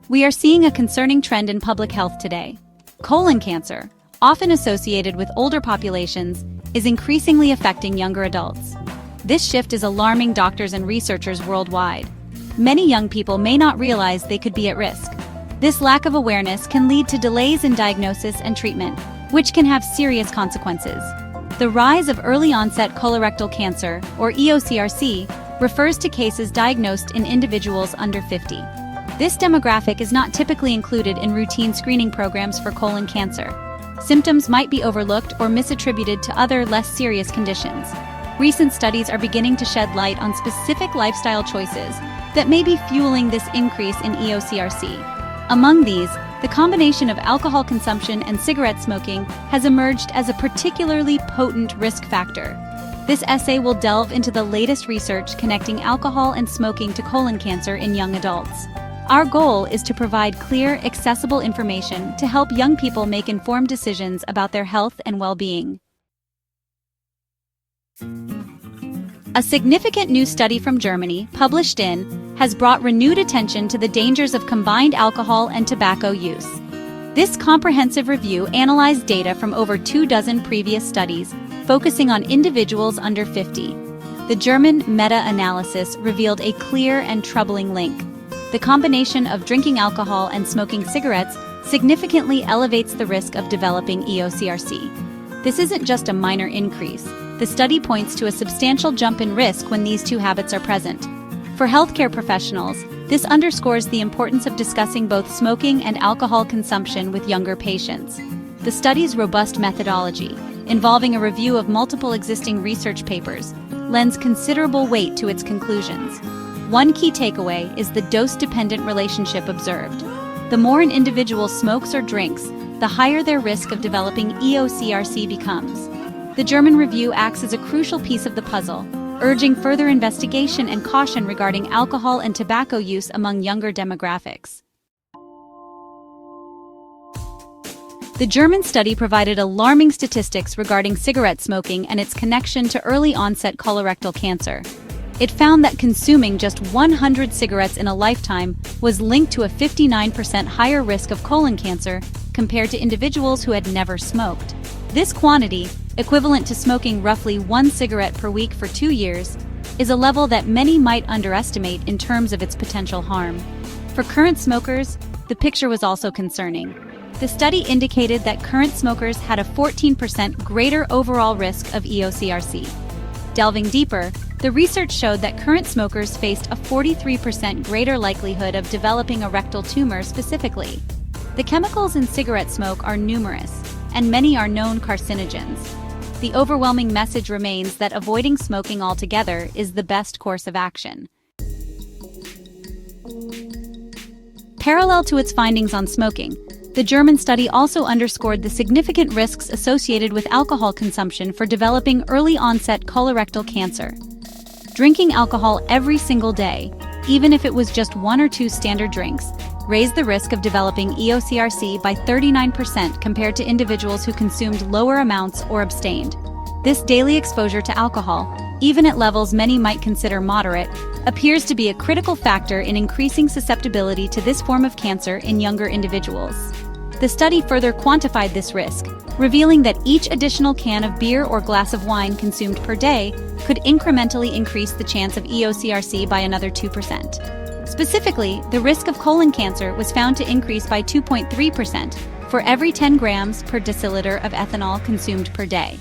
We are seeing a concerning trend in public health today. Colon cancer, often associated with older populations, is increasingly affecting younger adults. This shift is alarming doctors and researchers worldwide. Many young people may not realize they could be at risk. This lack of awareness can lead to delays in diagnosis and treatment, which can have serious consequences. The rise of early-onset colorectal cancer, or EOCRC, refers to cases diagnosed in individuals under 50. This demographic is not typically included in routine screening programs for colon cancer. Symptoms might be overlooked or misattributed to other, less serious conditions. Recent studies are beginning to shed light on specific lifestyle choices that may be fueling this increase in EOCRC. Among these, the combination of alcohol consumption and cigarette smoking has emerged as a particularly potent risk factor. This essay will delve into the latest research connecting alcohol and smoking to colon cancer in young adults. Our goal is to provide clear, accessible information to help young people make informed decisions about their health and well-being. A significant new study from Germany, published in, has brought renewed attention to the dangers of combined alcohol and tobacco use. This comprehensive review analyzed data from over 24 previous studies, focusing on individuals under 50. The German meta-analysis revealed a clear and troubling link. The combination of drinking alcohol and smoking cigarettes significantly elevates the risk of developing EOCRC. This isn't just a minor increase. The study points to a substantial jump in risk when these two habits are present. For healthcare professionals, this underscores the importance of discussing both smoking and alcohol consumption with younger patients. The study's robust methodology, involving a review of multiple existing research papers, lends considerable weight to its conclusions. One key takeaway is the dose-dependent relationship observed. The more an individual smokes or drinks, the higher their risk of developing EOCRC becomes. The German review acts as a crucial piece of the puzzle, urging further investigation and caution regarding alcohol and tobacco use among younger demographics. The German study provided alarming statistics regarding cigarette smoking and its connection to early-onset colorectal cancer. It found that consuming just 100 cigarettes in a lifetime was linked to a 59% higher risk of colon cancer compared to individuals who had never smoked. This quantity, equivalent to smoking roughly 1 cigarette per week for 2 years, is a level that many might underestimate in terms of its potential harm. For current smokers, the picture was also concerning. The study indicated that current smokers had a 14% greater overall risk of EOCRC. Delving deeper, the research showed that current smokers faced a 43% greater likelihood of developing a rectal tumor specifically. The chemicals in cigarette smoke are numerous, and many are known carcinogens. The overwhelming message remains that avoiding smoking altogether is the best course of action. Parallel to its findings on smoking, the German study also underscored the significant risks associated with alcohol consumption for developing early-onset colorectal cancer. Drinking alcohol every single day, even if it was just 1 or 2 standard drinks, raised the risk of developing EOCRC by 39% compared to individuals who consumed lower amounts or abstained. This daily exposure to alcohol, even at levels many might consider moderate, appears to be a critical factor in increasing susceptibility to this form of cancer in younger individuals. The study further quantified this risk, revealing that each additional can of beer or glass of wine consumed per day could incrementally increase the chance of EOCRC by another 2%. Specifically, the risk of colon cancer was found to increase by 2.3% for every 10 grams per deciliter of ethanol consumed per day.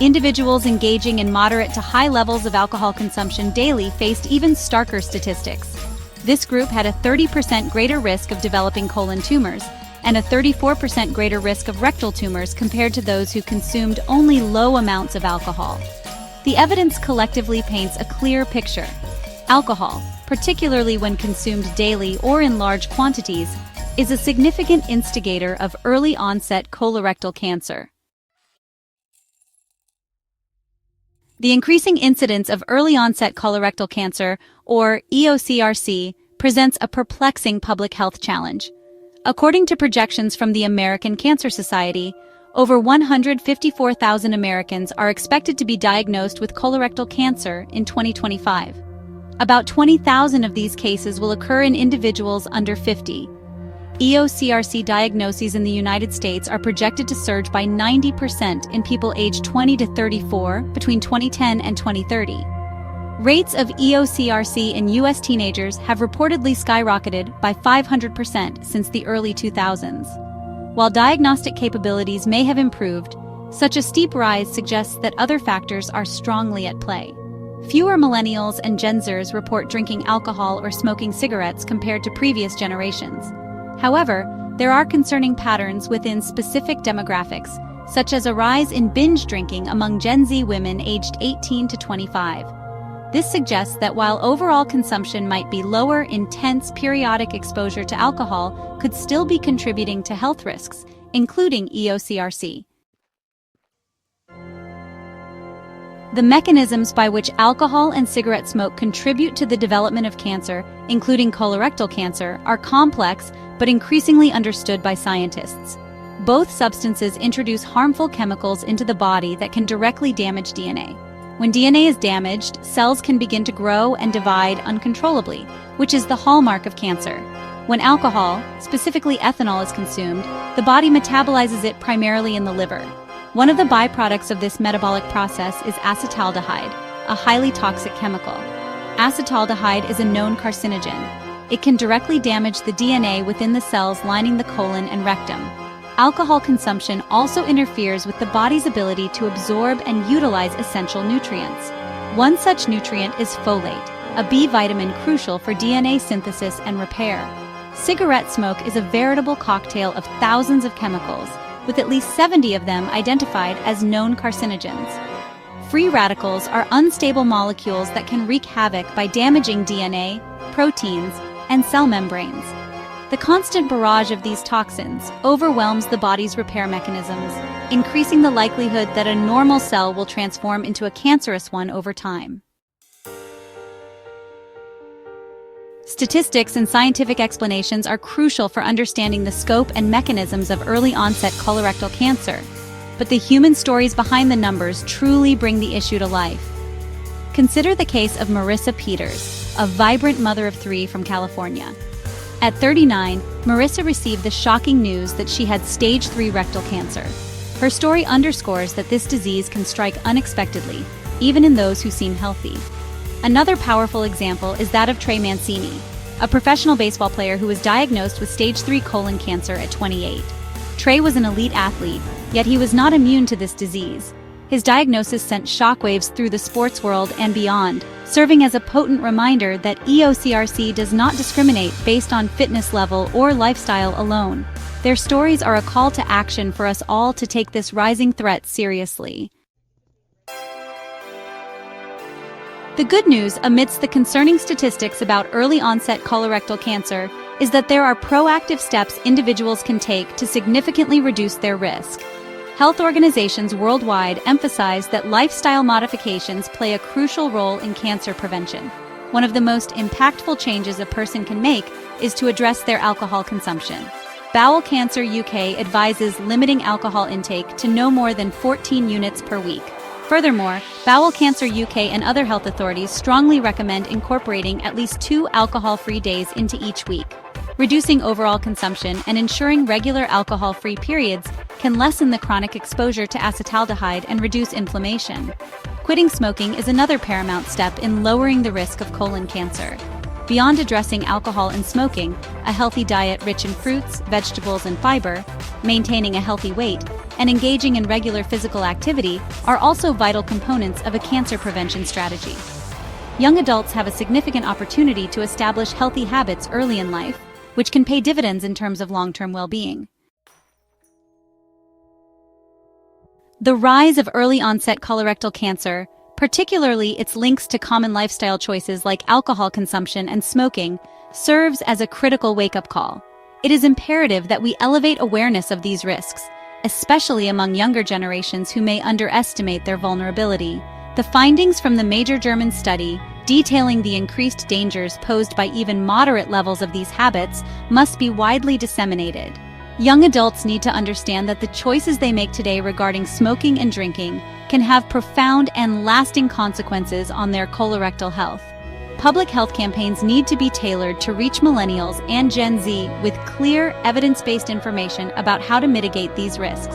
Individuals engaging in moderate to high levels of alcohol consumption daily faced even starker statistics. This group had a 30% greater risk of developing colon tumors and a 34% greater risk of rectal tumors compared to those who consumed only low amounts of alcohol. The evidence collectively paints a clear picture. Alcohol, particularly when consumed daily or in large quantities, is a significant instigator of early-onset colorectal cancer. The increasing incidence of early-onset colorectal cancer, or EOCRC, presents a perplexing public health challenge. According to projections from the American Cancer Society, over 154,000 Americans are expected to be diagnosed with colorectal cancer in 2025. About 20,000 of these cases will occur in individuals under 50, EOCRC diagnoses in the United States are projected to surge by 90% in people aged 20 to 34 between 2010 and 2030. Rates of EOCRC in U.S. teenagers have reportedly skyrocketed by 500% since the early 2000s. While diagnostic capabilities may have improved, such a steep rise suggests that other factors are strongly at play. Fewer millennials and Gen Zers report drinking alcohol or smoking cigarettes compared to previous generations. However, there are concerning patterns within specific demographics, such as a rise in binge drinking among Gen Z women aged 18 to 25. This suggests that while overall consumption might be lower, intense periodic exposure to alcohol could still be contributing to health risks, including EOCRC. The mechanisms by which alcohol and cigarette smoke contribute to the development of cancer, including colorectal cancer, are complex but increasingly understood by scientists. Both substances introduce harmful chemicals into the body that can directly damage DNA. When DNA is damaged, cells can begin to grow and divide uncontrollably, which is the hallmark of cancer. When alcohol, specifically ethanol, is consumed, the body metabolizes it primarily in the liver. One of the byproducts of this metabolic process is acetaldehyde, a highly toxic chemical. Acetaldehyde is a known carcinogen. It can directly damage the DNA within the cells lining the colon and rectum. Alcohol consumption also interferes with the body's ability to absorb and utilize essential nutrients. One such nutrient is folate, a B vitamin crucial for DNA synthesis and repair. Cigarette smoke is a veritable cocktail of thousands of chemicals, with at least 70 of them identified as known carcinogens. Free radicals are unstable molecules that can wreak havoc by damaging DNA, proteins, and cell membranes. The constant barrage of these toxins overwhelms the body's repair mechanisms, increasing the likelihood that a normal cell will transform into a cancerous one over time. Statistics and scientific explanations are crucial for understanding the scope and mechanisms of early-onset colorectal cancer, but the human stories behind the numbers truly bring the issue to life. Consider the case of Marissa Peters, a vibrant mother of 3 from California. At 39, Marissa received the shocking news that she had stage 3 rectal cancer. Her story underscores that this disease can strike unexpectedly, even in those who seem healthy. Another powerful example is that of Trey Mancini, a professional baseball player who was diagnosed with stage 3 colon cancer at 28. Trey was an elite athlete, yet he was not immune to this disease. His diagnosis sent shockwaves through the sports world and beyond, serving as a potent reminder that EOCRC does not discriminate based on fitness level or lifestyle alone. Their stories are a call to action for us all to take this rising threat seriously. The good news amidst the concerning statistics about early-onset colorectal cancer is that there are proactive steps individuals can take to significantly reduce their risk. Health organizations worldwide emphasize that lifestyle modifications play a crucial role in cancer prevention. One of the most impactful changes a person can make is to address their alcohol consumption. Bowel Cancer UK advises limiting alcohol intake to no more than 14 units per week. Furthermore, Bowel Cancer UK and other health authorities strongly recommend incorporating at least 2 alcohol-free days into each week. Reducing overall consumption and ensuring regular alcohol-free periods can lessen the chronic exposure to acetaldehyde and reduce inflammation. Quitting smoking is another paramount step in lowering the risk of colon cancer. Beyond addressing alcohol and smoking, a healthy diet rich in fruits, vegetables, and fiber, maintaining a healthy weight, and engaging in regular physical activity are also vital components of a cancer prevention strategy. Young adults have a significant opportunity to establish healthy habits early in life, which can pay dividends in terms of long-term well-being. The rise of early-onset colorectal cancer, particularly its links to common lifestyle choices like alcohol consumption and smoking, serves as a critical wake-up call. It is imperative that we elevate awareness of these risks, especially among younger generations who may underestimate their vulnerability. The findings from the major German study, detailing the increased dangers posed by even moderate levels of these habits, must be widely disseminated. Young adults need to understand that the choices they make today regarding smoking and drinking can have profound and lasting consequences on their colorectal health. Public health campaigns need to be tailored to reach millennials and Gen Z with clear, evidence-based information about how to mitigate these risks.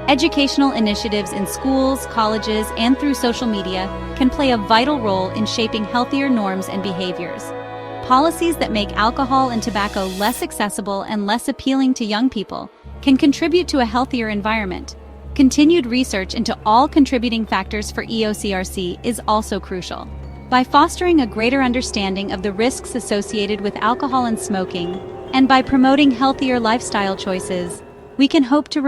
Educational initiatives in schools, colleges, and through social media can play a vital role in shaping healthier norms and behaviors. Policies that make alcohol and tobacco less accessible and less appealing to young people can contribute to a healthier environment. Continued research into all contributing factors for EOCRC is also crucial. By fostering a greater understanding of the risks associated with alcohol and smoking, and by promoting healthier lifestyle choices, we can hope to